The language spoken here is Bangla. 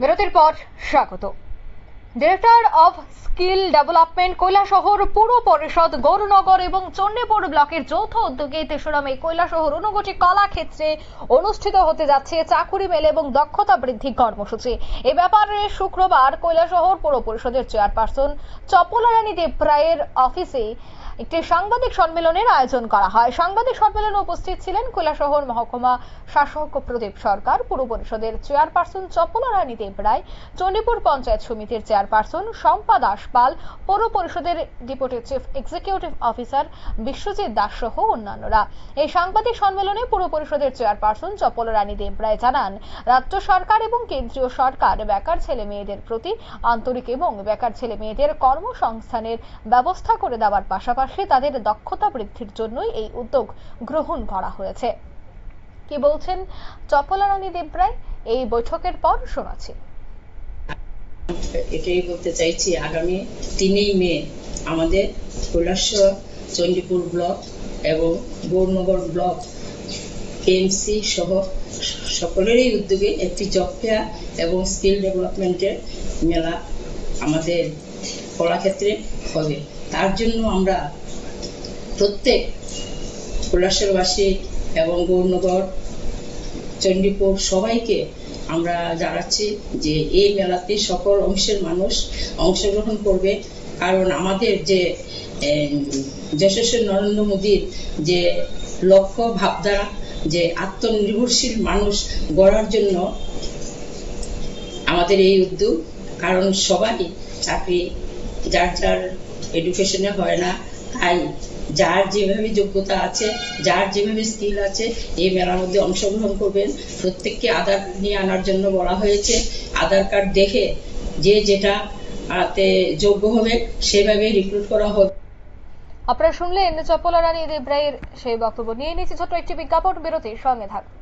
বিরতির পর স্বাগত। Director of skill development Kailashahar পুর পরিষদ গৌরনগর এবং চণ্ডীপুর ব্লকের যৌথ উদ্যোগে ৩রা মে কৈলাসহর ঊনকোটি কলাক্ষেত্রে অনুষ্ঠিত হতে যাচ্ছে চাকুরি মেলা এবং দক্ষতা বৃদ্ধি কর্মসূচি। এ ব্যাপারে শুক্রবার কৈলাসহর পুর পরিষদের চেয়ারপারসন চপলারানী দেবরায়ের অফিসে একটি সাংবাদিক সম্মেলনের আয়োজন করা হয়। সাংবাদিক সম্মেলনে উপস্থিত ছিলেন কৈলাসহর মহকুমা শাসক প্রদীপ সরকার, পুর পরিষদের চেয়ারপারসন চপলারানী দেবরায়, চণ্ডীপুর পঞ্চায়েত সমিতির চেয়ারপারসন শম্পা দাস পাল, পৌর পরিষদের deputy chief executive officer Biswajit Das সহ অন্যান্যরা। এই সাংবাদিক সম্মেলনে পুর পরিষদের চেয়ারপারসন চপলারানী দেবরায় জানান, রাজ্য সরকার এবং কেন্দ্রীয় সরকার বেকার ছেলে মেয়েদের প্রতি আন্তরিক এবং বেকার ছেলে মেয়েদের কর্মসংস্থানের ব্যবস্থা করে দেওয়ার পাশাপাশি তাদের দক্ষতা বৃদ্ধির জন্যই এই উদ্যোগ গ্রহণ করা হয়েছে। কি বলছেন চপলারানী দেবরায় এই বৈঠকের পর শোনাচ্ছি। এটাই বলতে চাইছি, আগামী ৩ মে আমাদের কৈলাসহর, চণ্ডীপুর ব্লক এবং গৌরনগর ব্লক কেএমসি সহ সকলেরই উদ্যোগে একটি জব ফেয়ার এবং স্কিল ডেভেলপমেন্টের মেলা আমাদের কলাক্ষেত্রে হবে। তার জন্য আমরা প্রত্যেক কৈলাসহরবাসী এবং গৌরনগর, চণ্ডীপুর সবাইকে আমরা জানাচ্ছি যে এই মেলাতে সকল অংশের মানুষ অংশগ্রহণ করবে। কারণ আমাদের যে যশস্বী নরেন্দ্র মোদীর যে লক্ষ্য ভাবধারা, যে আত্মনির্ভরশীল মানুষ গড়ার জন্য আমাদের এই উদ্যোগ। কারণ সবাই চাকরি যার যার এডুকেশনে হয় না, তাই যার যেভাবে যোগ্যতা আছে, যার যেভাবে স্কিল আছে, এই মেলার মধ্যে অংশগ্রহণ করবেন। প্রত্যেককে আধার কার্ড নিয়ে আনার জন্য বলা হয়েছে। আধার কার্ড দেখে যে যেটাতে যোগ্য হবে সেভাবে রিক্রুট করা হবে। আপনারা শুনলেন চপলারানী দেবরায়ের সেই বক্তব্য। নিয়ে নিয়েছি ছোট্ট একটি বিজ্ঞাপন বিরতি, সঙ্গে থাকুন।